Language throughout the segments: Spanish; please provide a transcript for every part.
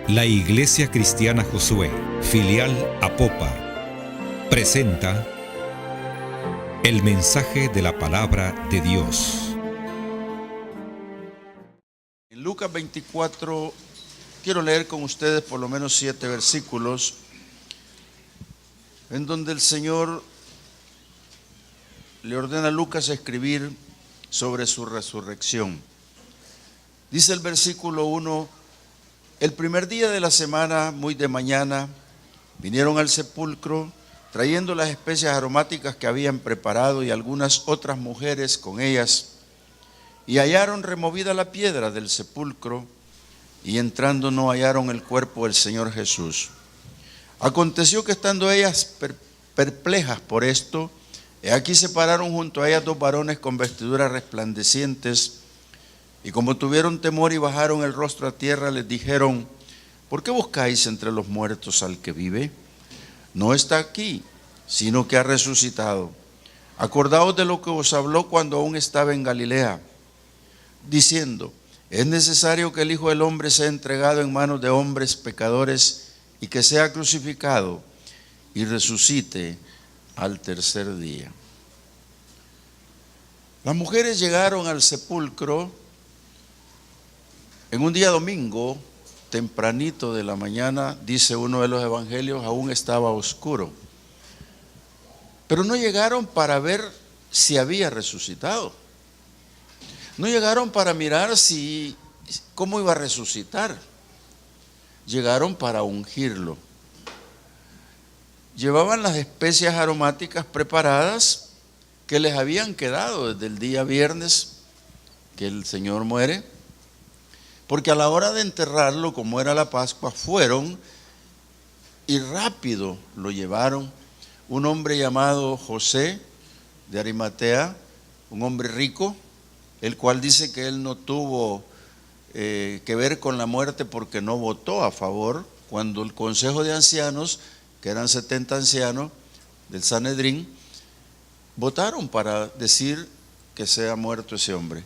La Iglesia Cristiana Josué, filial Apopa, presenta el mensaje de la palabra de Dios. En Lucas 24, quiero leer con ustedes por lo menos 7 versículos, en donde el Señor le ordena a Lucas escribir sobre su resurrección. Dice el versículo 1: el primer día de la semana, muy de mañana, vinieron al sepulcro, trayendo las especias aromáticas que habían preparado y algunas otras mujeres con ellas, y hallaron removida la piedra del sepulcro, y entrando no hallaron el cuerpo del Señor Jesús. Aconteció que estando ellas perplejas por esto, he aquí se pararon junto a ellas 2 varones con vestiduras resplandecientes, y como tuvieron temor y bajaron el rostro a tierra, les dijeron: ¿por qué buscáis entre los muertos al que vive? No está aquí, sino que ha resucitado. Acordaos de lo que os habló cuando aún estaba en Galilea, diciendo: es necesario que el Hijo del Hombre sea entregado en manos de hombres pecadores y que sea crucificado y resucite al tercer día. Las mujeres llegaron al sepulcro en un día domingo, tempranito de la mañana. Dice uno de los evangelios, aún estaba oscuro. Pero no llegaron para ver si había resucitado. No llegaron para mirar cómo iba a resucitar. Llegaron para ungirlo. Llevaban las especias aromáticas preparadas que les habían quedado desde el día viernes que el Señor muere. Porque a la hora de enterrarlo, como era la Pascua, fueron y rápido lo llevaron. Un hombre llamado José de Arimatea, un hombre rico, el cual dice que él no tuvo que ver con la muerte porque no votó a favor cuando el consejo de ancianos, que eran 70 ancianos del Sanedrín, votaron para decir que sea muerto ese hombre.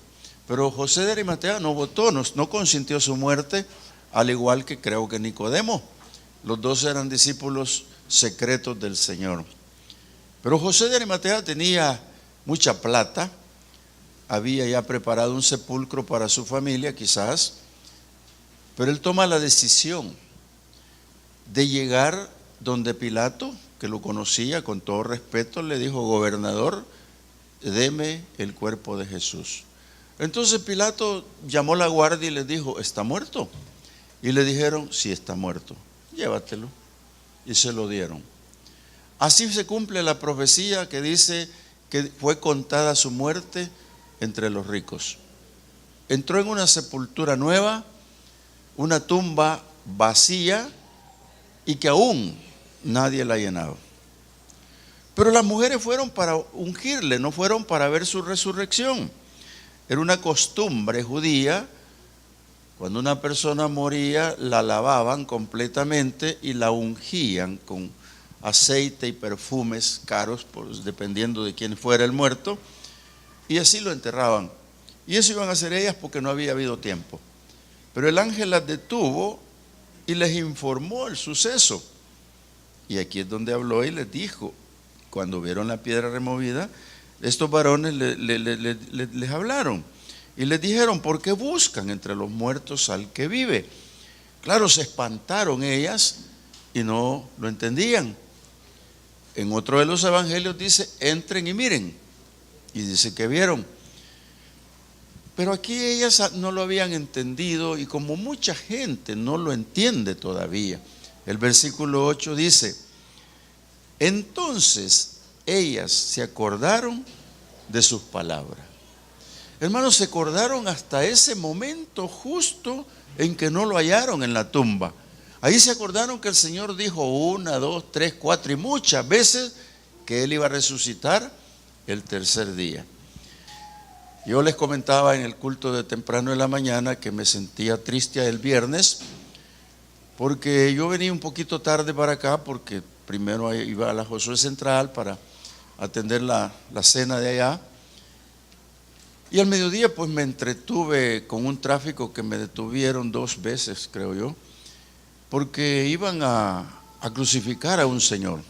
Pero José de Arimatea no votó, no consintió su muerte, al igual que creo que Nicodemo. Los dos eran discípulos secretos del Señor. Pero José de Arimatea tenía mucha plata, había ya preparado un sepulcro para su familia quizás, pero él toma la decisión de llegar donde Pilato, que lo conocía con todo respeto, le dijo: gobernador, deme el cuerpo de Jesús. Entonces Pilato llamó a la guardia y les dijo: ¿está muerto? Y le dijeron: sí, está muerto, llévatelo. Y se lo dieron. Así se cumple la profecía que dice que fue contada su muerte entre los ricos. Entró en una sepultura nueva, una tumba vacía, y que aún nadie la ha llenado. Pero las mujeres fueron para ungirle, no fueron para ver su resurrección. Era una costumbre judía, cuando una persona moría, la lavaban completamente y la ungían con aceite y perfumes caros, dependiendo de quién fuera el muerto, y así lo enterraban. Y eso iban a hacer ellas porque no había habido tiempo. Pero el ángel las detuvo y les informó el suceso. Y aquí es donde habló y les dijo, cuando vieron la piedra removida, estos varones les hablaron y les dijeron: ¿por qué buscan entre los muertos al que vive? Claro, se espantaron ellas y no lo entendían. En otro de los evangelios dice: entren y miren, y dice que vieron. Pero aquí ellas no lo habían entendido, y como mucha gente no lo entiende todavía. El versículo 8 dice: entonces ellas se acordaron de sus palabras. Hermanos, se acordaron hasta ese momento justo en que no lo hallaron en la tumba. Ahí se acordaron que el Señor dijo 1, 2, 3, 4 y muchas veces que Él iba a resucitar el tercer día. Yo les comentaba en el culto de temprano de la mañana que me sentía triste el viernes porque yo venía un poquito tarde para acá, porque primero iba a la Josué Central para atender la cena de allá, y al mediodía pues me entretuve con un tráfico que me detuvieron 2 veces, creo yo, porque iban a crucificar a un señor.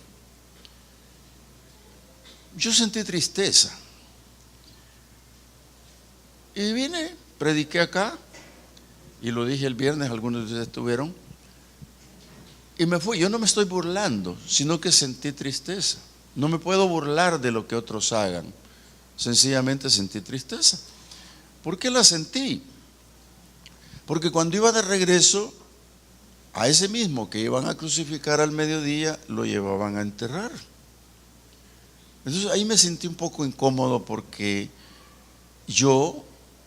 Yo sentí tristeza. Y vine, prediqué acá, y lo dije el viernes, algunos de ustedes estuvieron, y me fui. Yo no me estoy burlando, sino que sentí tristeza. No me puedo burlar de lo que otros hagan. Sencillamente sentí tristeza. ¿Por qué la sentí? Porque cuando iba de regreso, a ese mismo que iban a crucificar al mediodía, lo llevaban a enterrar. Entonces ahí me sentí un poco incómodo porque yo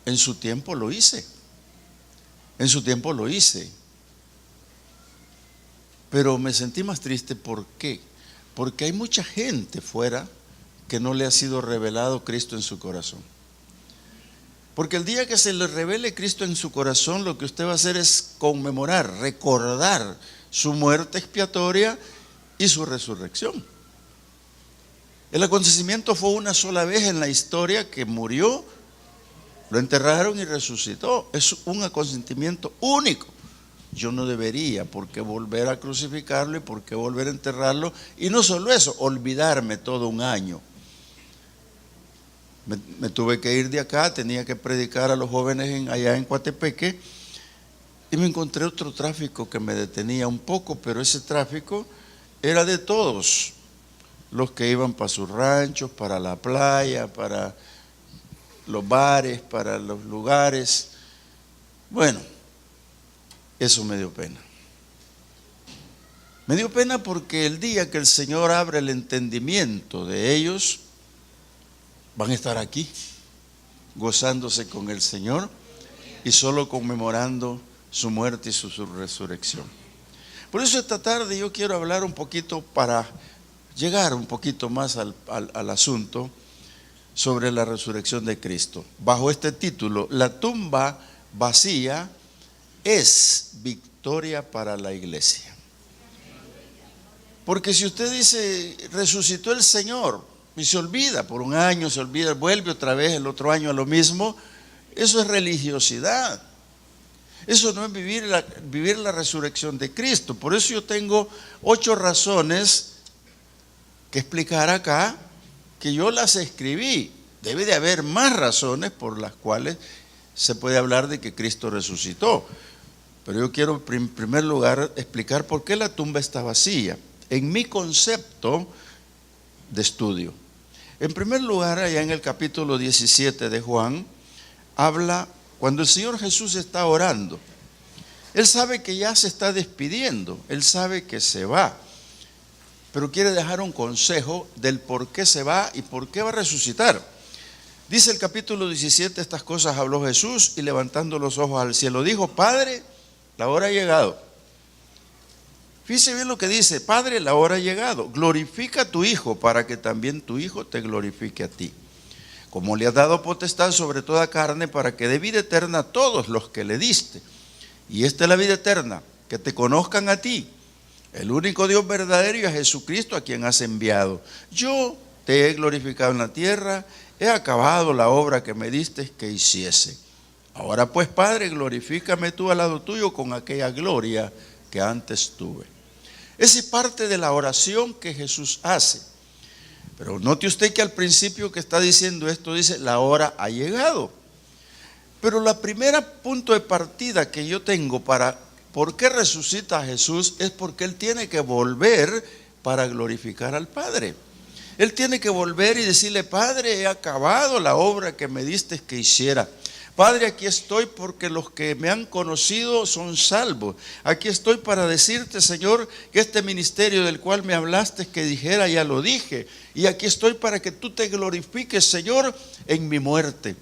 en su tiempo lo hice. En su tiempo lo hice. Pero me sentí más triste. ¿Por qué? Porque hay mucha gente fuera que no le ha sido revelado Cristo en su corazón. Porque el día que se le revele Cristo en su corazón, lo que usted va a hacer es conmemorar, recordar su muerte expiatoria y su resurrección. El acontecimiento fue una sola vez en la historia que murió, lo enterraron y resucitó. Es un acontecimiento único. Yo no debería por qué volver a crucificarlo y por qué volver a enterrarlo. Y no solo eso, olvidarme todo un año. Me tuve que ir de acá, tenía que predicar a los jóvenes allá en Coatepeque, y me encontré otro tráfico que me detenía un poco, pero ese tráfico era de todos los que iban para sus ranchos, para la playa, para los bares, para los lugares. Bueno, eso me dio pena. Me dio pena porque el día que el Señor abre el entendimiento de ellos, van a estar aquí, gozándose con el Señor y solo conmemorando su muerte y su resurrección. Por eso esta tarde yo quiero hablar un poquito para llegar un poquito más al asunto sobre la resurrección de Cristo. Bajo este título, la tumba vacía es victoria para la iglesia. Porque si usted dice, resucitó el Señor, y se olvida, por un año se olvida, vuelve otra vez el otro año a lo mismo, eso es religiosidad. Eso no es vivir la resurrección de Cristo. Por eso yo tengo 8 razones que explicar acá, que yo las escribí. Debe de haber más razones por las cuales se puede hablar de que Cristo resucitó. Pero yo quiero en primer lugar explicar por qué la tumba está vacía, en mi concepto de estudio. En primer lugar, allá en el capítulo 17 de Juan, habla cuando el Señor Jesús está orando. Él sabe que ya se está despidiendo, Él sabe que se va, pero quiere dejar un consejo del por qué se va y por qué va a resucitar. Dice el capítulo 17, estas cosas habló Jesús y levantando los ojos al cielo dijo, Padre, la hora ha llegado. Fíjese bien lo que dice, Padre, la hora ha llegado, glorifica a tu Hijo para que también tu Hijo te glorifique a ti. Como le has dado potestad sobre toda carne para que dé vida eterna a todos los que le diste. Y esta es la vida eterna, que te conozcan a ti, el único Dios verdadero, y a Jesucristo a quien has enviado. Yo te he glorificado en la tierra, he acabado la obra que me diste que hiciese. Ahora pues, Padre, glorifícame tú al lado tuyo con aquella gloria que antes tuve. Esa es parte de la oración que Jesús hace. Pero note usted que al principio que está diciendo esto dice, la hora ha llegado. Pero la primera punto de partida que yo tengo para por qué resucita a Jesús es porque Él tiene que volver para glorificar al Padre. Él tiene que volver y decirle, Padre, he acabado la obra que me diste que hiciera. Padre, aquí estoy porque los que me han conocido son salvos. Aquí estoy para decirte, Señor, que este ministerio del cual me hablaste que dijera, ya lo dije. Y aquí estoy para que tú te glorifiques, Señor, en mi muerte.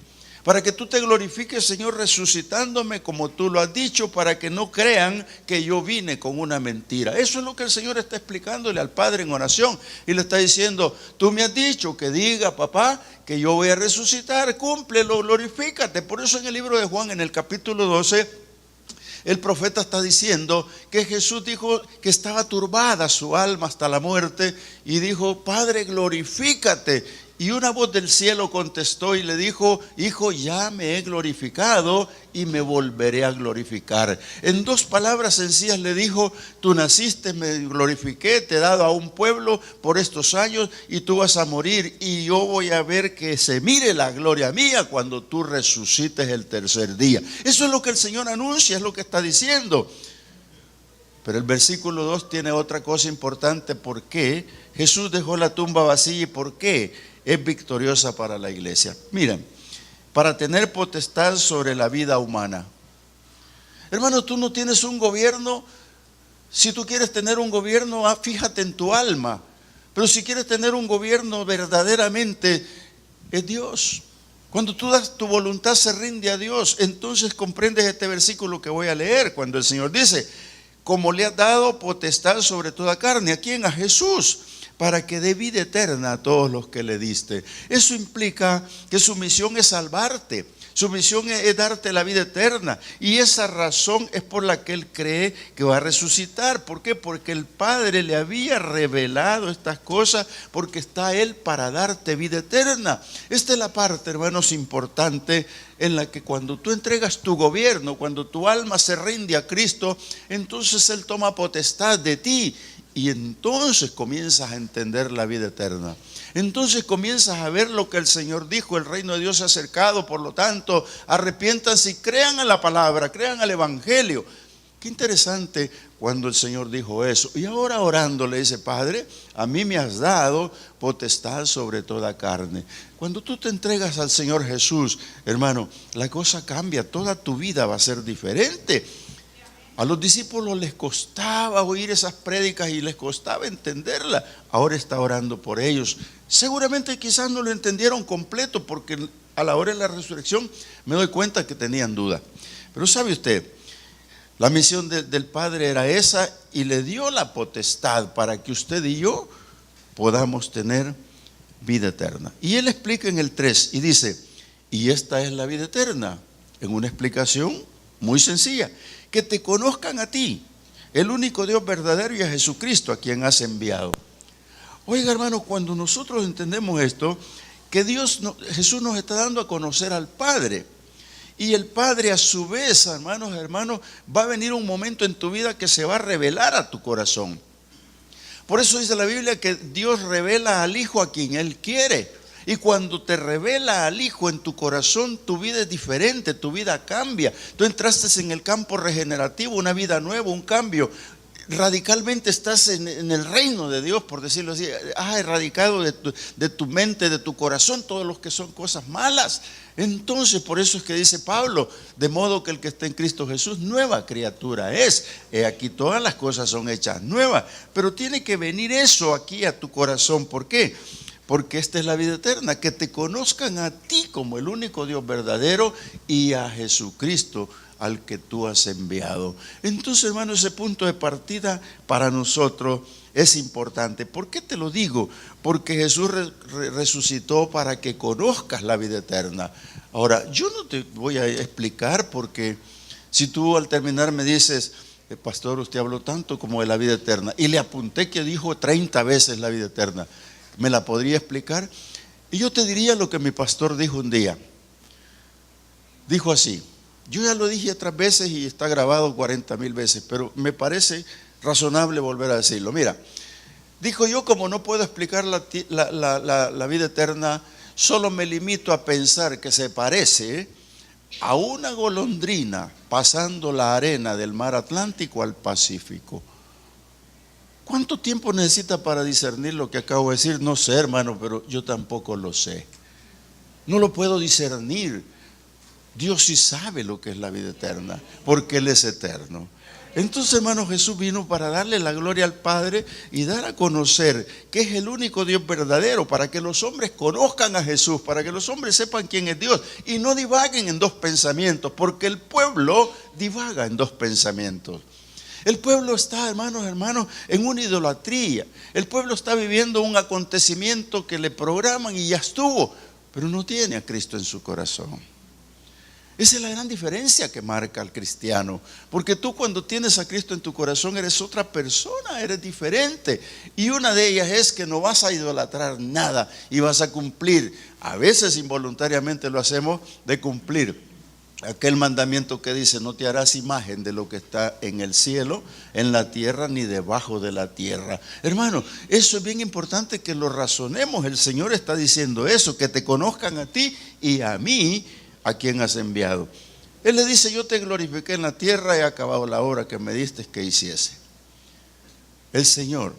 Para que tú te glorifiques, Señor, resucitándome como tú lo has dicho, para que no crean que yo vine con una mentira. Eso es lo que el Señor está explicándole al Padre en oración. Y le está diciendo, tú me has dicho que diga, papá, que yo voy a resucitar, cúmplelo, glorifícate. Por eso en el libro de Juan, en el capítulo 12, el profeta está diciendo que Jesús dijo que estaba turbada su alma hasta la muerte y dijo, Padre, glorifícate. Y una voz del cielo contestó y le dijo: hijo, ya me he glorificado y me volveré a glorificar. En dos palabras sencillas le dijo: tú naciste, me glorifiqué, te he dado a un pueblo por estos años y tú vas a morir. Y yo voy a ver que se mire la gloria mía cuando tú resucites el tercer día. Eso es lo que el Señor anuncia, es lo que está diciendo. Pero el versículo 2 tiene otra cosa importante. ¿Por qué Jesús dejó la tumba vacía y por qué es victoriosa para la iglesia? Miren, para tener potestad sobre la vida humana. Hermano, tú no tienes un gobierno. Si tú quieres tener un gobierno, fíjate en tu alma. Pero si quieres tener un gobierno verdaderamente, es Dios. Cuando tú das tu voluntad, se rinde a Dios. Entonces comprendes este versículo que voy a leer, cuando el Señor dice: como le has dado potestad sobre toda carne. ¿A quién? A Jesús, para que dé vida eterna a todos los que le diste. Eso implica que su misión es salvarte. Su misión es darte la vida eterna. Y esa razón es por la que Él cree que va a resucitar. ¿Por qué? Porque el Padre le había revelado estas cosas, porque está Él para darte vida eterna. Esta es la parte, hermanos, importante, en la que cuando tú entregas tu gobierno, cuando tu alma se rinde a Cristo, entonces Él toma potestad de ti. Y entonces comienzas a entender la vida eterna. Entonces comienzas a ver lo que el Señor dijo: el reino de Dios se ha acercado, por lo tanto, arrepiéntanse y crean a la palabra, crean al evangelio. Qué interesante cuando el Señor dijo eso. Y ahora orando le dice: Padre, a mí me has dado potestad sobre toda carne. Cuando tú te entregas al Señor Jesús, hermano, la cosa cambia, toda tu vida va a ser diferente. A los discípulos les costaba oír esas prédicas y les costaba entenderla. Ahora está orando por ellos. Seguramente quizás no lo entendieron completo, porque a la hora de la resurrección me doy cuenta que tenían duda. Pero ¿sabe usted? La misión del Padre era esa, y le dio la potestad para que usted y yo podamos tener vida eterna. Y Él explica en el 3 y dice: y esta es la vida eterna, en una explicación muy sencilla: que te conozcan a ti, el único Dios verdadero, y a Jesucristo, a quien has enviado. Oiga, hermano, cuando nosotros entendemos esto, que Jesús nos está dando a conocer al Padre. Y el Padre, a su vez, hermanos, va a venir un momento en tu vida que se va a revelar a tu corazón. Por eso dice la Biblia que Dios revela al Hijo a quien Él quiere. Y cuando te revela al Hijo en tu corazón, tu vida es diferente, tu vida cambia. Tú entraste en el campo regenerativo, una vida nueva, un cambio. Radicalmente estás en el reino de Dios, por decirlo así. Has erradicado de tu mente, de tu corazón, todos los que son cosas malas. Entonces, por eso es que dice Pablo: de modo que el que está en Cristo Jesús, nueva criatura es. Aquí todas las cosas son hechas nuevas. Pero tiene que venir eso aquí a tu corazón. ¿Por qué? Porque esta es la vida eterna, que te conozcan a ti como el único Dios verdadero, y a Jesucristo al que tú has enviado. Entonces, hermano, ese punto de partida para nosotros es importante. ¿Por qué te lo digo? Porque Jesús resucitó para que conozcas la vida eterna. Ahora, yo no te voy a explicar, porque si tú al terminar me dices: pastor, usted habló tanto como de la vida eterna, y le apunté que dijo 30 veces la vida eterna, ¿me la podría explicar? Y yo te diría lo que mi pastor dijo un día. Dijo así: yo ya lo dije otras veces y está grabado 40,000 veces, pero me parece razonable volver a decirlo. Mira, dijo: yo, como no puedo explicar la vida eterna, solo me limito a pensar que se parece a una golondrina pasando la arena del mar Atlántico al Pacífico. ¿Cuánto tiempo necesita para discernir lo que acabo de decir? No sé, hermano, pero yo tampoco lo sé. No lo puedo discernir. Dios sí sabe lo que es la vida eterna, porque Él es eterno. Entonces, hermano, Jesús vino para darle la gloria al Padre y dar a conocer que es el único Dios verdadero, para que los hombres conozcan a Jesús, para que los hombres sepan quién es Dios y no divaguen en dos pensamientos, porque el pueblo divaga en dos pensamientos. El pueblo está, hermanos, en una idolatría. El pueblo está viviendo un acontecimiento que le programan y ya estuvo, pero no tiene a Cristo en su corazón. Esa es la gran diferencia que marca al cristiano. Porque tú cuando tienes a Cristo en tu corazón eres otra persona, eres diferente. Y una de ellas es que no vas a idolatrar nada y vas a cumplir. A veces involuntariamente lo hacemos de cumplir aquel mandamiento que dice: no te harás imagen de lo que está en el cielo, en la tierra, ni debajo de la tierra. Hermano, eso es bien importante que lo razonemos. El Señor está diciendo eso, que te conozcan a ti y a mí, a quien has enviado. Él le dice: yo te glorifiqué en la tierra y he acabado la obra que me diste que hiciese. El Señor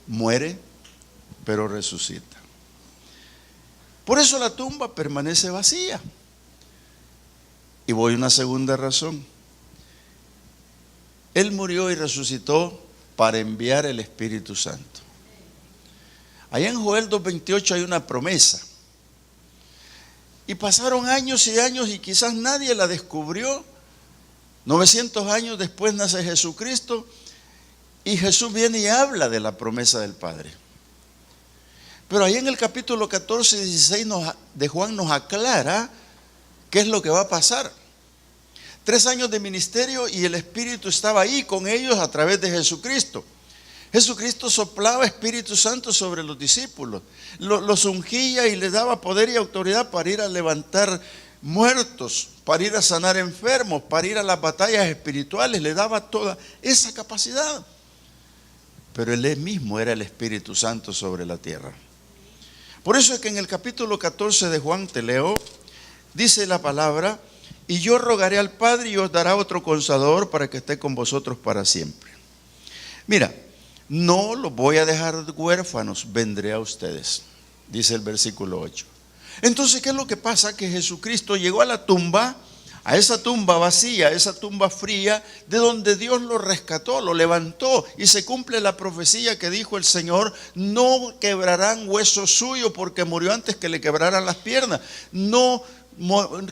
muere, pero resucita. Por eso la tumba permanece vacía. Y voy a una segunda razón. Él murió y resucitó para enviar el Espíritu Santo. Allá en Joel 2:28 hay una promesa. Y pasaron años y años y quizás nadie la descubrió. 900 años después nace Jesucristo y Jesús viene y habla de la promesa del Padre. Pero ahí en el capítulo 14 y 16 de Juan nos aclara qué es lo que va a pasar. 3 años de ministerio y el Espíritu estaba ahí con ellos a través de Jesucristo. Jesucristo soplaba Espíritu Santo sobre los discípulos, los ungía y les daba poder y autoridad para ir a levantar muertos, para ir a sanar enfermos, para ir a las batallas espirituales. Le daba toda esa capacidad. Pero Él mismo era el Espíritu Santo sobre la tierra. Por eso es que en el capítulo 14 de Juan, te leo, dice la palabra: y yo rogaré al Padre y os dará otro Consolador para que esté con vosotros para siempre. Mira, no los voy a dejar huérfanos, vendré a ustedes, dice el versículo 8. Entonces, ¿qué es lo que pasa? Que Jesucristo llegó a la tumba, a esa tumba vacía, a esa tumba fría, de donde Dios lo rescató, lo levantó, y se cumple la profecía que dijo el Señor: no quebrarán hueso suyo, porque murió antes que le quebraran las piernas. No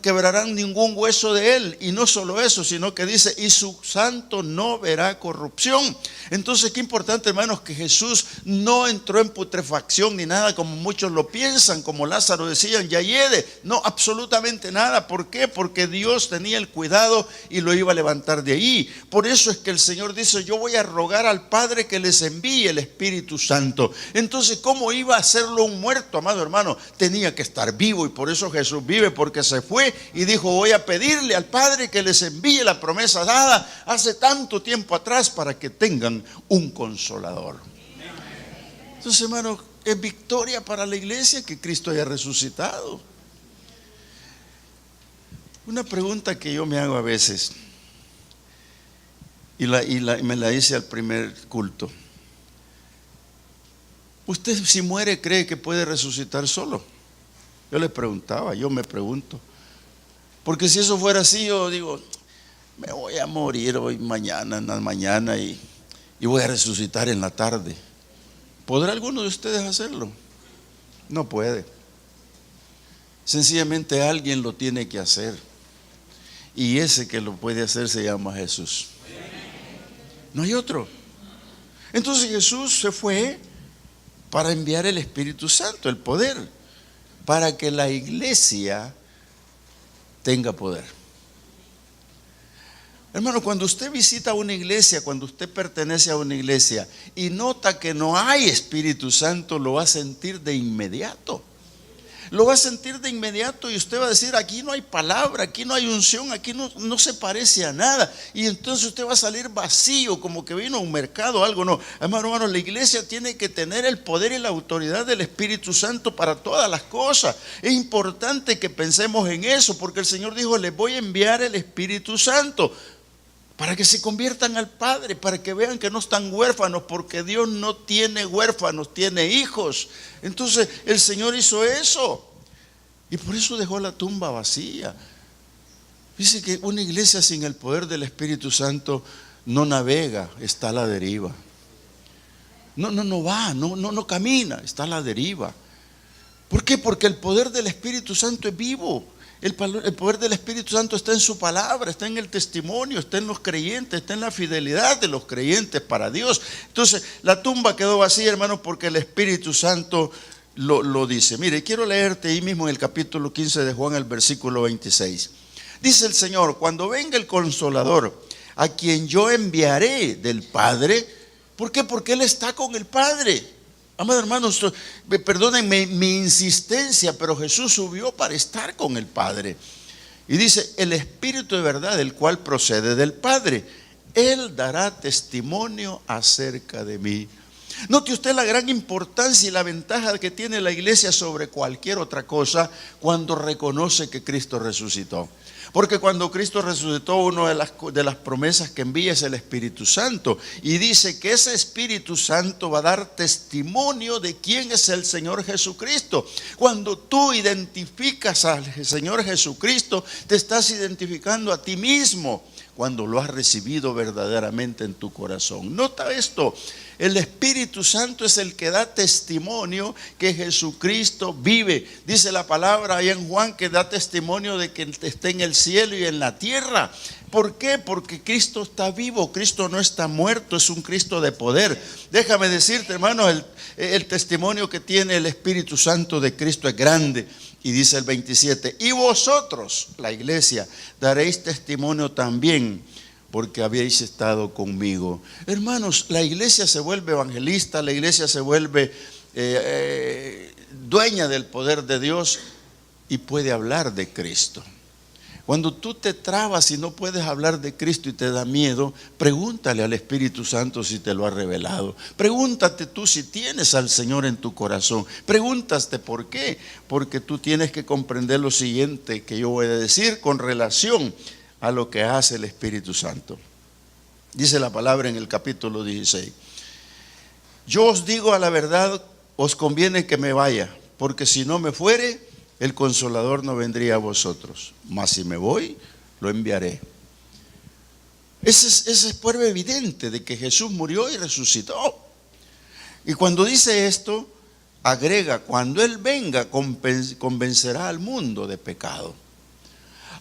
quebrarán ningún hueso de él. Y no solo eso, sino que dice: y su santo no verá corrupción. Entonces, qué importante, hermanos, que Jesús no entró en putrefacción ni nada como muchos lo piensan, como Lázaro decían: ya hiede. No, absolutamente nada. ¿Por qué? Porque Dios tenía el cuidado y lo iba a levantar de ahí. Por eso es que el Señor dice: yo voy a rogar al Padre que les envíe el Espíritu Santo. Entonces, ¿cómo iba a hacerlo un muerto, amado hermano? Tenía que estar vivo, y por eso Jesús vive, porque se fue y dijo: voy a pedirle al Padre que les envíe la promesa dada hace tanto tiempo atrás para que tengan un Consolador. Entonces, hermano, es victoria para la iglesia que Cristo haya resucitado. Una pregunta que yo me hago a veces, y me la hice al primer culto: ¿usted, si muere, cree que puede resucitar solo? Yo le preguntaba, yo me pregunto, porque si eso fuera así, yo digo: me voy a morir hoy, mañana, en la mañana, y voy a resucitar en la tarde. ¿Podrá alguno de ustedes hacerlo? No puede. Sencillamente alguien lo tiene que hacer, y ese que lo puede hacer se llama Jesús. No hay otro. Entonces Jesús se fue para enviar el Espíritu Santo, el poder, para que la iglesia tenga poder. Hermano, cuando usted visita una iglesia, cuando usted pertenece a una iglesia y nota que no hay Espíritu Santo, lo va a sentir de inmediato. Lo va a sentir de inmediato y usted va a decir: aquí no hay palabra, aquí no hay unción, aquí no se parece a nada. Y entonces usted va a salir vacío, como que vino a un mercado o algo. No, hermano, la iglesia tiene que tener el poder y la autoridad del Espíritu Santo para todas las cosas. Es importante que pensemos en eso, porque el Señor dijo: les voy a enviar el Espíritu Santo para que se conviertan al Padre, para que vean que no están huérfanos, porque Dios no tiene huérfanos, tiene hijos. Entonces el Señor hizo eso, y por eso dejó la tumba vacía. Dice que una iglesia sin el poder del Espíritu Santo no navega, está a la deriva. No va, no camina, está a la deriva. ¿Por qué? Porque el poder del Espíritu Santo es vivo. El poder del Espíritu Santo está en su palabra, está en el testimonio, está en los creyentes, está en la fidelidad de los creyentes para Dios. Entonces, la tumba quedó vacía, hermanos, porque el Espíritu Santo lo dice. Mire, quiero leerte ahí mismo en el capítulo 15 de Juan, el versículo 26. Dice el Señor: cuando venga el Consolador, a quien yo enviaré del Padre. ¿Por qué? Porque Él está con el Padre. Amados hermanos, perdónenme mi insistencia, pero Jesús subió para estar con el Padre. Y dice: el Espíritu de verdad, el cual procede del Padre, Él dará testimonio acerca de mí. Note usted la gran importancia y la ventaja que tiene la iglesia sobre cualquier otra cosa cuando reconoce que Cristo resucitó. Porque cuando Cristo resucitó, una de las promesas que envía es el Espíritu Santo. Y dice que ese Espíritu Santo va a dar testimonio de quién es el Señor Jesucristo. Cuando tú identificas al Señor Jesucristo, te estás identificando a ti mismo cuando lo has recibido verdaderamente en tu corazón. Nota esto: el Espíritu Santo es el que da testimonio que Jesucristo vive. Dice la palabra ahí en Juan que da testimonio de que está en el cielo y en la tierra. ¿Por qué? Porque Cristo está vivo, Cristo no está muerto, es un Cristo de poder. Déjame decirte, hermano, el testimonio que tiene el Espíritu Santo de Cristo es grande. Y dice el 27, y vosotros, la iglesia, daréis testimonio también, porque habéis estado conmigo. Hermanos, la iglesia se vuelve evangelista, la iglesia se vuelve dueña del poder de Dios y puede hablar de Cristo. Cuando tú te trabas y no puedes hablar de Cristo y te da miedo, pregúntale al Espíritu Santo si te lo ha revelado. Pregúntate tú si tienes al Señor en tu corazón. Pregúntate por qué. Porque tú tienes que comprender lo siguiente que yo voy a decir con relación a lo que hace el Espíritu Santo. Dice la palabra en el capítulo 16. Yo os digo a la verdad, os conviene que me vaya, porque si no me fuere, el Consolador no vendría a vosotros, mas si me voy, lo enviaré. Esa es prueba evidente de que Jesús murió y resucitó. Y cuando dice esto, agrega: cuando Él venga, convencerá al mundo de pecado.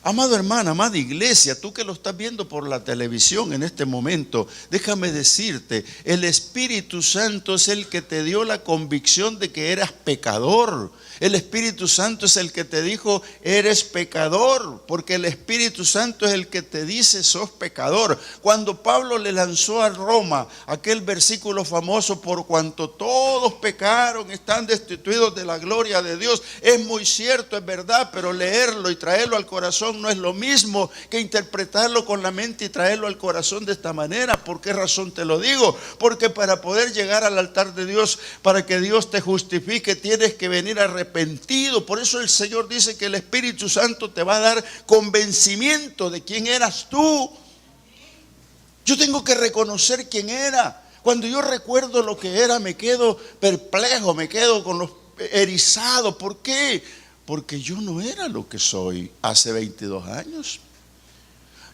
Amado hermano, amada iglesia, tú que lo estás viendo por la televisión en este momento, déjame decirte, el Espíritu Santo es el que te dio la convicción de que eras pecador. El Espíritu Santo es el que te dijo: eres pecador, porque el Espíritu Santo es el que te dice: sos pecador. Cuando Pablo le lanzó a Roma aquel versículo famoso: por cuanto todos pecaron, están destituidos de la gloria de Dios, es muy cierto, es verdad, pero leerlo y traerlo al corazón no es lo mismo que interpretarlo con la mente y traerlo al corazón de esta manera. ¿Por qué razón te lo digo? Porque para poder llegar al altar de Dios, para que Dios te justifique, tienes que venir arrepentido. Por eso el Señor dice que el Espíritu Santo te va a dar convencimiento de quién eras tú. Yo tengo que reconocer quién era. Cuando yo recuerdo lo que era, me quedo perplejo, me quedo con los erizados. ¿Por qué? Porque yo no era lo que soy hace 22 años.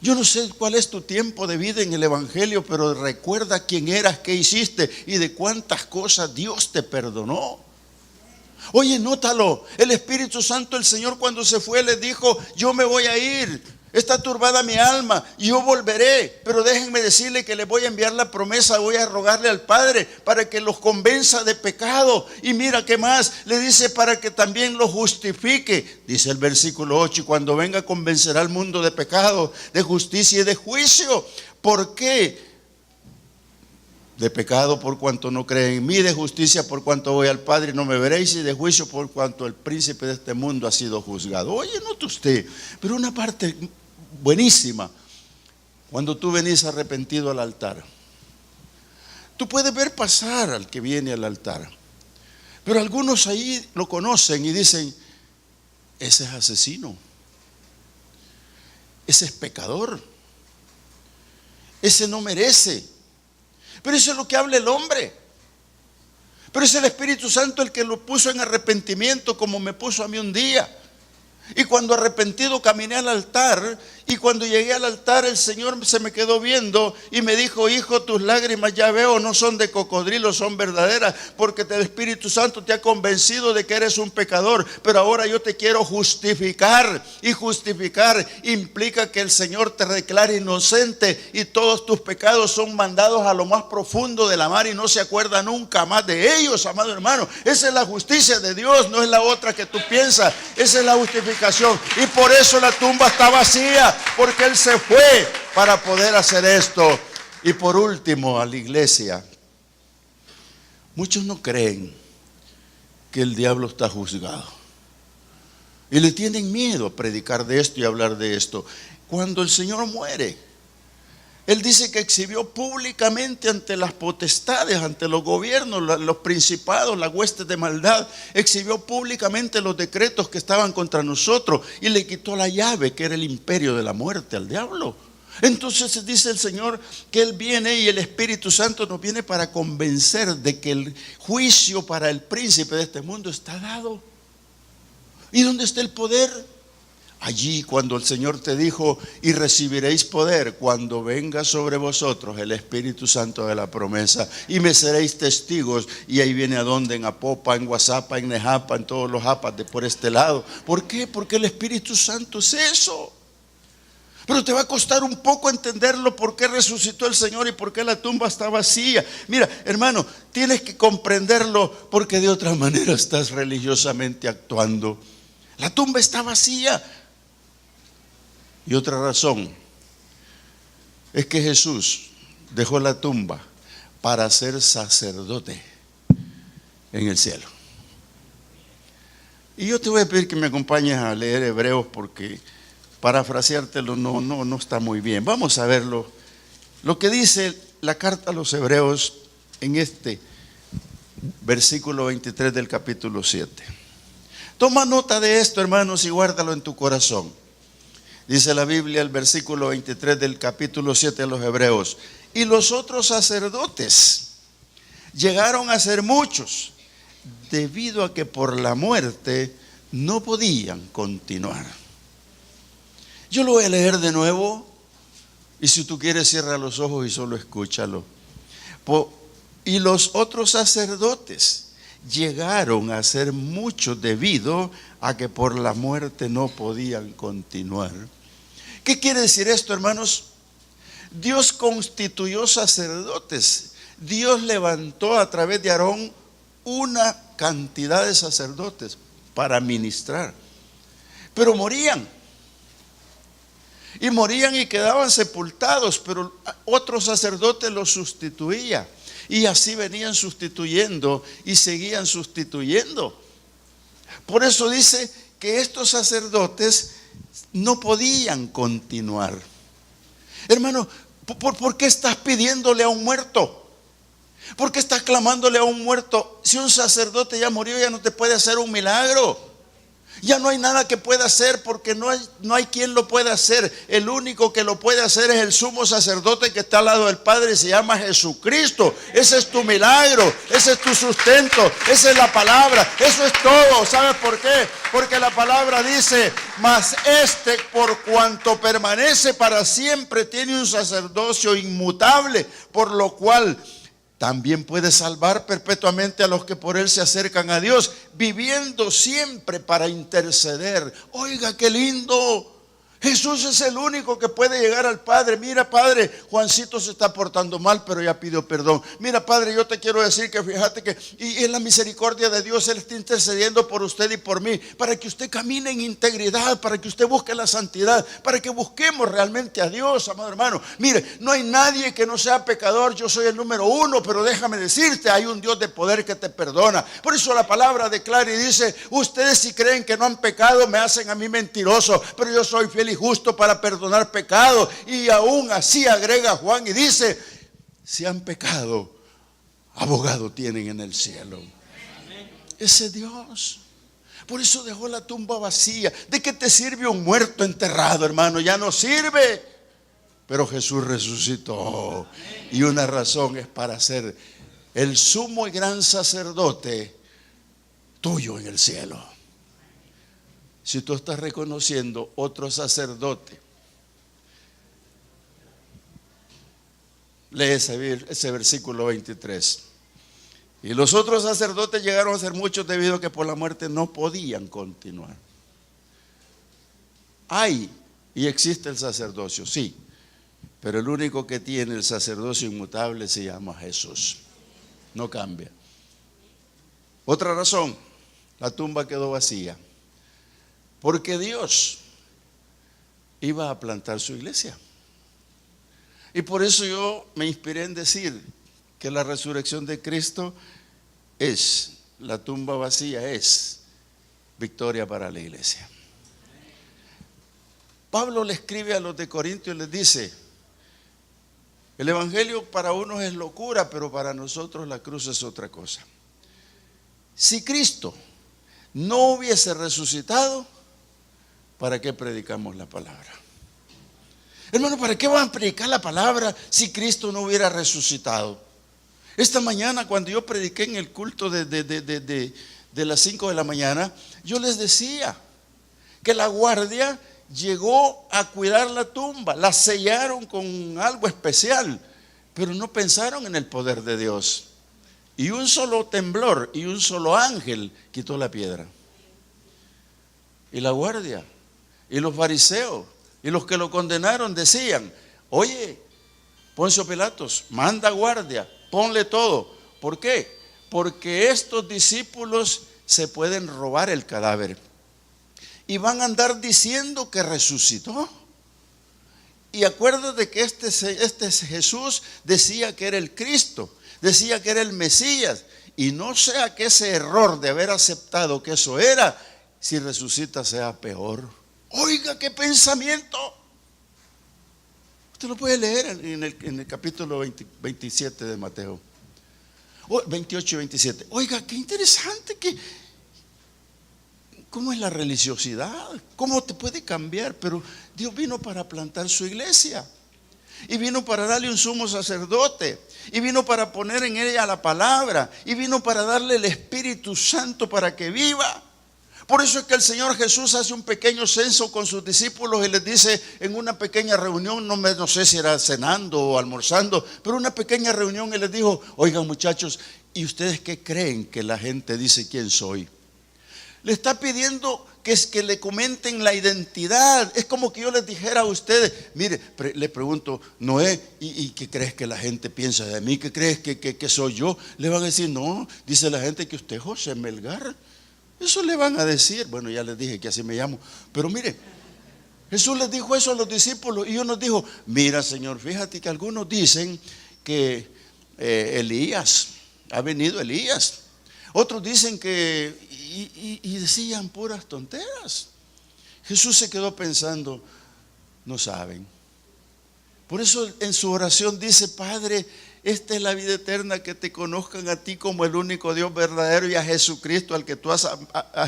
Yo no sé cuál es tu tiempo de vida en el Evangelio, pero recuerda quién eras, qué hiciste y de cuántas cosas Dios te perdonó. Oye, nótalo, el Espíritu Santo, el Señor cuando se fue le dijo: yo me voy a ir, está turbada mi alma y yo volveré, pero déjenme decirle que le voy a enviar la promesa, voy a rogarle al Padre para que los convenza de pecado. Y mira qué más, le dice: para que también los justifique. Dice el versículo 8, y cuando venga convencerá al mundo de pecado, de justicia y de juicio. ¿Por qué? De pecado por cuanto no creen en mí, de justicia por cuanto voy al Padre y no me veréis, y de juicio por cuanto el príncipe de este mundo ha sido juzgado. Oye, note usted, pero una parte buenísima, cuando tú venís arrepentido al altar, tú puedes ver pasar al que viene al altar, pero algunos ahí lo conocen y dicen: ese es asesino, ese es pecador, ese no merece. Pero eso es lo que habla el hombre. Pero es el Espíritu Santo el que lo puso en arrepentimiento, como me puso a mí un día. Y cuando arrepentido caminé al altar Y cuando llegué al altar, el Señor se me quedó viendo y me dijo: hijo, tus lágrimas ya veo no son de cocodrilo, son verdaderas, porque el Espíritu Santo te ha convencido de que eres un pecador, pero ahora yo te quiero justificar. Y justificar implica que el Señor te declare inocente y todos tus pecados son mandados a lo más profundo de la mar y no se acuerda nunca más de ellos, amado hermano. Esa es la justicia de Dios, no es la otra que tú piensas. Esa es la justificación. Y por eso la tumba está vacía, porque Él se fue para poder hacer esto. Y por último, a la iglesia, muchos no creen que el diablo está juzgado y le tienen miedo a predicar de esto y hablar de esto. Cuando el Señor muere, Él dice que exhibió públicamente ante las potestades, ante los gobiernos, los principados, las huestes de maldad. Exhibió públicamente los decretos que estaban contra nosotros y le quitó la llave, que era el imperio de la muerte, al diablo. Entonces dice el Señor que Él viene y el Espíritu Santo nos viene para convencer de que el juicio para el príncipe de este mundo está dado. ¿Y dónde está el poder? Allí, cuando el Señor te dijo: y recibiréis poder cuando venga sobre vosotros el Espíritu Santo de la promesa, y me seréis testigos. Y ahí viene a donde, en Apopa, en Guasapa, en Nejapa, en todos los japas de por este lado. ¿Por qué? Porque el Espíritu Santo es eso. Pero te va a costar un poco entenderlo, por qué resucitó el Señor y por qué la tumba está vacía. Mira, hermano, tienes que comprenderlo, porque de otra manera estás religiosamente actuando. La tumba está vacía. Y otra razón es que Jesús dejó la tumba para ser sacerdote en el cielo. Y yo te voy a pedir que me acompañes a leer Hebreos, porque parafraseártelo no está muy bien. Vamos a verlo, lo que dice la carta a los Hebreos en este versículo 23 del capítulo 7. Toma nota de esto, hermanos, y guárdalo en tu corazón. Dice la Biblia, el versículo 23 del capítulo 7 de los Hebreos: y los otros sacerdotes llegaron a ser muchos, debido a que por la muerte no podían continuar. Yo lo voy a leer de nuevo, y si tú quieres cierra los ojos y solo escúchalo. Y los otros sacerdotes llegaron a ser muchos, debido a que por la muerte no podían continuar. ¿Qué quiere decir esto, hermanos? Dios constituyó sacerdotes. Dios levantó a través de Aarón una cantidad de sacerdotes para ministrar, pero morían. Y morían y quedaban sepultados, pero otro sacerdote los sustituía. Y así venían sustituyendo y seguían sustituyendo. Por eso dice que estos sacerdotes no podían continuar. Hermano, ¿por qué estás pidiéndole a un muerto? ¿Por qué estás clamándole a un muerto? Si un sacerdote ya murió, ya no te puede hacer un milagro. Ya no hay nada que pueda hacer, porque no hay quien lo pueda hacer. El único que lo puede hacer es el sumo sacerdote que está al lado del Padre, se llama Jesucristo. Ese es tu milagro, ese es tu sustento, esa es la palabra, eso es todo. ¿Sabes por qué? Porque la palabra dice: mas este, por cuanto permanece para siempre, tiene un sacerdocio inmutable, por lo cual también puede salvar perpetuamente a los que por Él se acercan a Dios, viviendo siempre para interceder. Oiga, qué lindo. Jesús es el único que puede llegar al Padre. Mira, Padre, Juancito se está portando mal, pero ya pidió perdón. Mira, Padre, yo te quiero decir que fíjate que y en la misericordia de Dios Él está intercediendo por usted y por mí, para que usted camine en integridad, para que usted busque la santidad, para que busquemos realmente a Dios, amado hermano. Mire, no hay nadie que no sea pecador. Yo soy el número uno, pero déjame decirte, hay un Dios de poder que te perdona. Por eso la palabra declara y dice: ustedes, si creen que no han pecado, me hacen a mí mentiroso, pero yo soy fiel y justo para perdonar pecados. Y aún así agrega Juan y dice: si han pecado, abogado tienen en el cielo. Ese Dios. Por eso dejó la tumba vacía. ¿De qué te sirve un muerto enterrado, hermano? Ya no sirve. Pero Jesús resucitó, y una razón es para ser el sumo y gran sacerdote tuyo en el cielo. Si tú estás reconociendo otro sacerdote Lee ese versículo 23. Y los otros sacerdotes llegaron a ser muchos debido a que por la muerte no podían continuar. Hay y existe el sacerdocio, sí, pero el único que tiene el sacerdocio inmutable se llama Jesús. No cambia. Otra razón, la tumba quedó vacía, porque Dios iba a plantar su iglesia. Y por eso yo me inspiré en decir que la resurrección de Cristo es, la tumba vacía es victoria para la iglesia. Pablo le escribe a los de Corinto y les dice: el evangelio para unos es locura, pero para nosotros la cruz es otra cosa. Si Cristo no hubiese resucitado, ¿para qué predicamos la palabra? Hermano, ¿para qué van a predicar la palabra si Cristo no hubiera resucitado? Esta mañana cuando yo prediqué en el culto de las 5 de la mañana, yo les decía que la guardia llegó a cuidar la tumba, la sellaron con algo especial, pero no pensaron en el poder de Dios. Y un solo temblor y un solo ángel quitó la piedra. Y la guardia y los fariseos y los que lo condenaron decían: oye, Poncio Pilatos, manda guardia, ponle todo. ¿Por qué? Porque estos discípulos se pueden robar el cadáver y van a andar diciendo que resucitó. Y acuérdate que este Jesús decía que era el Cristo, decía que era el Mesías, y no sea que ese error de haber aceptado que eso era, si resucita sea peor. Oiga, qué pensamiento. Usted lo puede leer en el capítulo 27 de Mateo, 28 y 27. Oiga, qué interesante, cómo es la religiosidad, cómo te puede cambiar. Pero Dios vino para plantar su iglesia, y vino para darle un sumo sacerdote, y vino para poner en ella la palabra, y vino para darle el Espíritu Santo para que viva. Por eso es que el Señor Jesús hace un pequeño censo con sus discípulos y les dice en una pequeña reunión, no sé si era cenando o almorzando, pero una pequeña reunión, y les dijo: oigan muchachos, ¿y ustedes qué creen que la gente dice quién soy? Le está pidiendo que le comenten la identidad. Es como que yo les dijera a ustedes: mire, le pregunto, Noé, ¿y qué crees que la gente piensa de mí? ¿Qué crees que soy yo? Le van a decir: no, dice la gente que usted es José Melgar. Eso le van a decir. Bueno, ya les dije que así me llamo. Pero mire, Jesús les dijo eso a los discípulos, y Dios nos dijo: mira, Señor, fíjate que algunos dicen que Elías, ha venido Elías. Otros dicen que, y decían puras tonteras. Jesús se quedó pensando: no saben. Por eso en su oración dice: Padre, esta es la vida eterna, que te conozcan a ti como el único Dios verdadero, y a Jesucristo al que tú has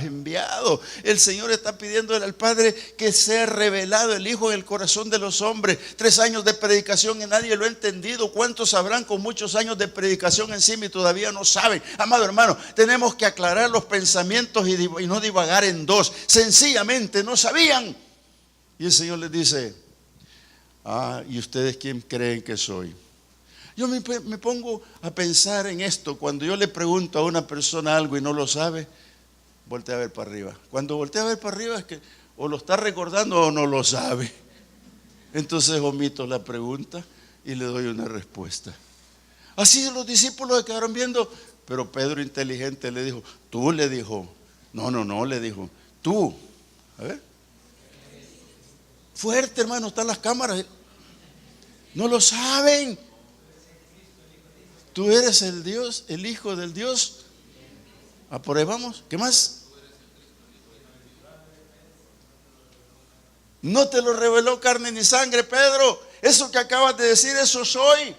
enviado. El Señor está pidiéndole al Padre que sea revelado el Hijo en el corazón de los hombres. 3 años de predicación y nadie lo ha entendido. ¿Cuántos sabrán con muchos años de predicación encima y todavía no saben? Amado hermano, tenemos que aclarar los pensamientos y no divagar en dos. Sencillamente no sabían. Y el Señor les dice: ¿y ustedes quién creen que soy? Yo me pongo a pensar en esto. Cuando yo le pregunto a una persona algo y no lo sabe, voltea a ver para arriba. Cuando voltea a ver para arriba es que o lo está recordando o no lo sabe. Entonces omito la pregunta y le doy una respuesta. Así los discípulos se quedaron viendo. Pero Pedro, inteligente, le dijo: tú, le dijo. No, le dijo: tú. A ver. Fuerte, hermano, están las cámaras. No lo saben. Tú eres el Dios, el Hijo del Dios. Aprobamos. ¿Qué más? No te lo reveló carne ni sangre, Pedro. Eso que acabas de decir, eso soy.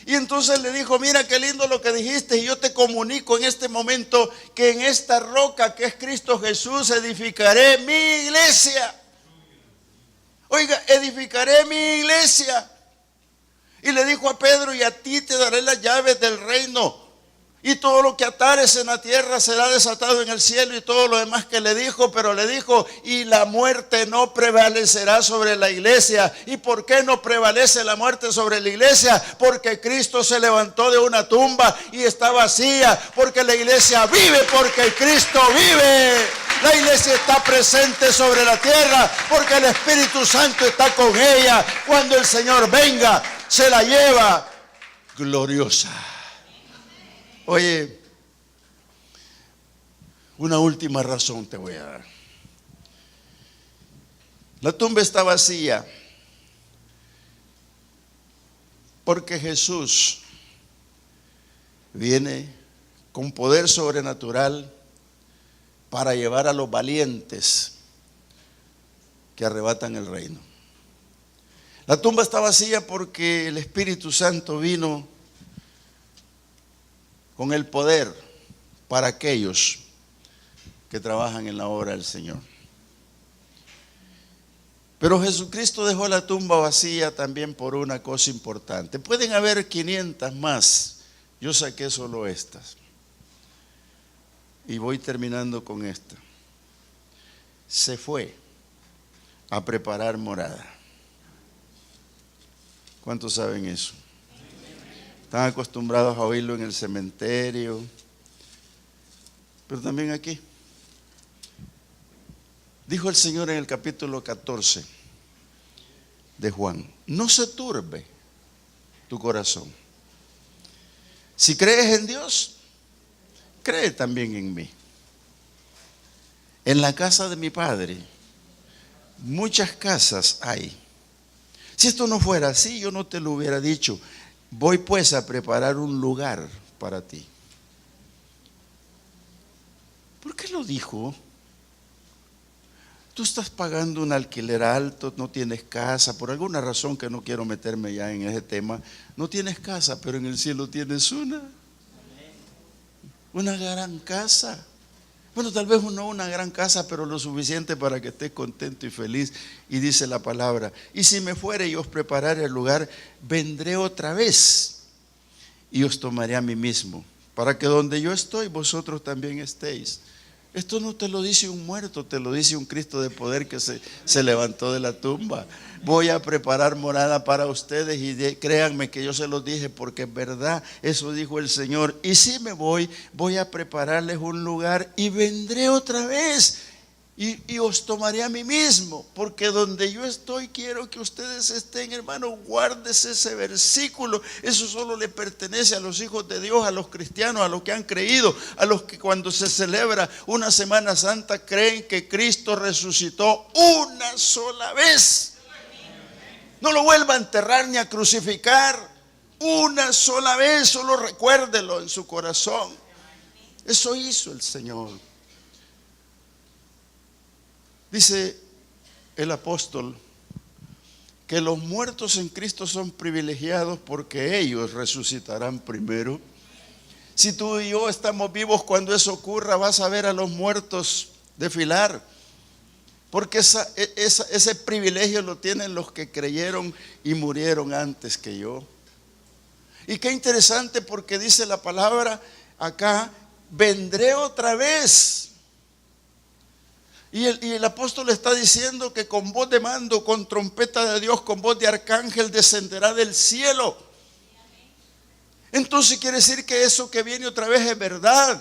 Y entonces le dijo: mira qué lindo lo que dijiste, y yo te comunico en este momento que en esta roca que es Cristo Jesús edificaré mi iglesia. Oiga, edificaré mi iglesia. Y le dijo a Pedro: y a ti te daré las llaves del reino. Y todo lo que atares en la tierra será desatado en el cielo, y todo lo demás que le dijo. Pero le dijo: y la muerte no prevalecerá sobre la iglesia. ¿Y por qué no prevalece la muerte sobre la iglesia? Porque Cristo se levantó de una tumba y está vacía. Porque la iglesia vive, porque Cristo vive. La iglesia está presente sobre la tierra porque el Espíritu Santo está con ella. Cuando el Señor venga, se la lleva gloriosa. Oye, una última razón te voy a dar. La tumba está vacía porque Jesús viene con poder sobrenatural para llevar a los valientes que arrebatan el reino. La tumba está vacía porque el Espíritu Santo vino con el poder para aquellos que trabajan en la obra del Señor. Pero Jesucristo dejó la tumba vacía también por una cosa importante. Pueden haber 500 más, yo saqué solo estas. Y voy terminando con esta. Se fue a preparar morada. ¿Cuántos saben eso? Están acostumbrados a oírlo en el cementerio, pero también aquí. Dijo el Señor en el capítulo 14 de Juan: no se turbe tu corazón. Si crees en Dios, cree también en mí. En la casa de mi Padre muchas casas hay. Si esto no fuera así, yo no te lo hubiera dicho. Voy pues a preparar un lugar para ti. ¿Por qué lo dijo? Tú estás pagando un alquiler alto, no tienes casa, por alguna razón que no quiero meterme ya en ese tema. No tienes casa, pero en el cielo tienes una gran casa. Bueno, tal vez no una gran casa, pero lo suficiente para que estés contento y feliz. Y dice la palabra: y si me fuere y os preparare el lugar, vendré otra vez y os tomaré a mí mismo, para que donde yo estoy, vosotros también estéis. Esto no te lo dice un muerto, te lo dice un Cristo de poder que se levantó de la tumba. Voy a preparar morada para ustedes, y créanme que yo se los dije porque es verdad. Eso dijo el Señor. Y si me voy a prepararles un lugar y vendré otra vez y os tomaré a mí mismo, porque donde yo estoy quiero que ustedes estén. Hermano, guárdese ese versículo. Eso solo le pertenece a los hijos de Dios, a los cristianos, a los que han creído, a los que cuando se celebra una Semana Santa creen que Cristo resucitó una sola vez. No lo vuelva a enterrar ni a crucificar. Una sola vez, solo recuérdelo en su corazón. Eso hizo el Señor. Dice el apóstol que los muertos en Cristo son privilegiados porque ellos resucitarán primero. Si tú y yo estamos vivos cuando eso ocurra, vas a ver a los muertos desfilar. Porque ese privilegio lo tienen los que creyeron y murieron antes que yo. Y qué interesante, porque dice la palabra acá: vendré otra vez. Y el apóstol está diciendo que con voz de mando, con trompeta de Dios, con voz de arcángel descenderá del cielo. Entonces quiere decir que eso que viene otra vez es verdad.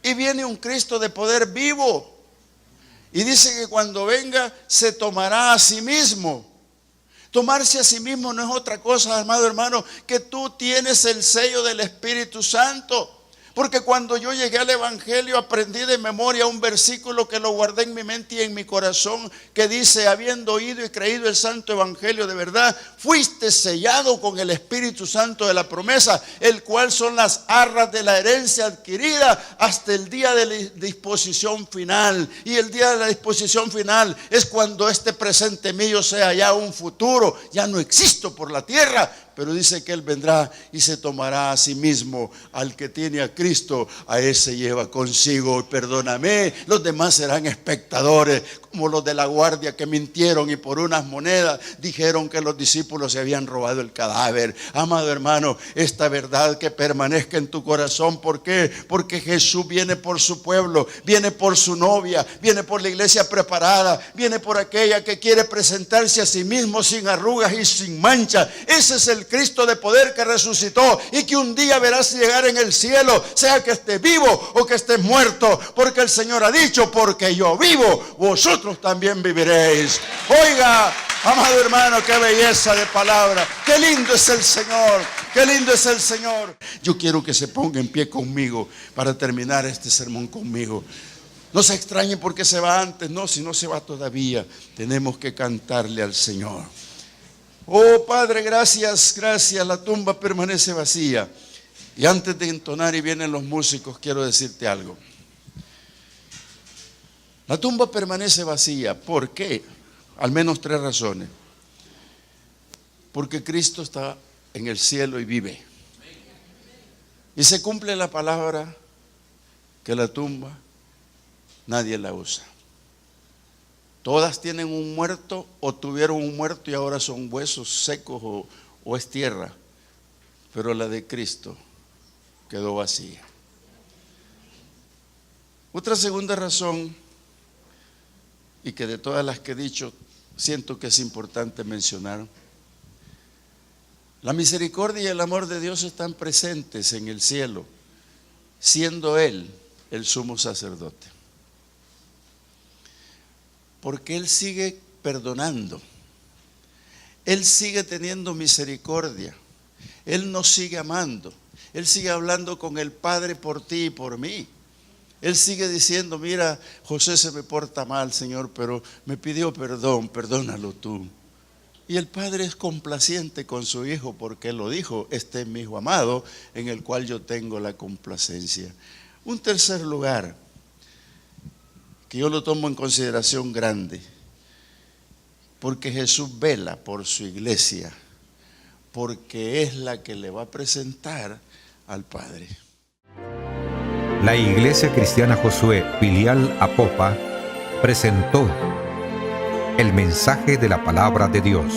Y viene un Cristo de poder vivo. Y dice que cuando venga se tomará a sí mismo. Tomarse a sí mismo no es otra cosa, amado hermano, que tú tienes el sello del Espíritu Santo. Porque cuando yo llegué al Evangelio aprendí de memoria un versículo que lo guardé en mi mente y en mi corazón, que dice: habiendo oído y creído el santo Evangelio de verdad, fuiste sellado con el Espíritu Santo de la promesa, el cual son las arras de la herencia adquirida hasta el día de la disposición final. Y el día de la disposición final es cuando este presente mío sea ya un futuro. Ya no existo por la tierra, pero dice que Él vendrá y se tomará a sí mismo. Al que tiene a Cristo, a ese lleva consigo. Perdóname, los demás serán espectadores, como los de la guardia que mintieron y por unas monedas dijeron que los discípulos se habían robado el cadáver. Amado hermano, esta verdad que permanezca en tu corazón. ¿Por qué? Porque Jesús viene por su pueblo, viene por su novia, viene por la iglesia preparada, viene por aquella que quiere presentarse a sí mismo sin arrugas y sin mancha. Ese es el Cristo de poder que resucitó y que un día verás llegar en el cielo, sea que esté vivo o que esté muerto, porque el Señor ha dicho: porque yo vivo, vosotros también viviréis. Oiga, amado hermano, qué belleza de palabra, qué lindo es el Señor, qué lindo es el Señor. Yo quiero que se ponga en pie conmigo para terminar este sermón conmigo. No se extrañe porque se va antes, no, si no se va todavía, tenemos que cantarle al Señor. Oh Padre, gracias, gracias, la tumba permanece vacía. Y antes de entonar y vienen los músicos, quiero decirte algo. La tumba permanece vacía, ¿por qué? Al menos 3 razones. Porque Cristo está en el cielo y vive. Y se cumple la palabra que la tumba nadie la usa. Todas tienen un muerto o tuvieron un muerto y ahora son huesos secos o es tierra. Pero la de Cristo quedó vacía. Otra segunda razón, y que de todas las que he dicho siento que es importante mencionar: la misericordia y el amor de Dios están presentes en el cielo, siendo Él el sumo sacerdote. Porque Él sigue perdonando, Él sigue teniendo misericordia, Él nos sigue amando, Él sigue hablando con el Padre por ti y por mí. Él sigue diciendo: mira, José se me porta mal, Señor, pero me pidió perdón, perdónalo tú. Y el Padre es complaciente con su Hijo, porque Él lo dijo: este es mi Hijo amado, en el cual yo tengo la complacencia. Un tercer lugar, que yo lo tomo en consideración grande, porque Jesús vela por su iglesia, porque es la que le va a presentar al Padre. La Iglesia Cristiana Josué, filial Apopa, presentó el mensaje de la palabra de Dios.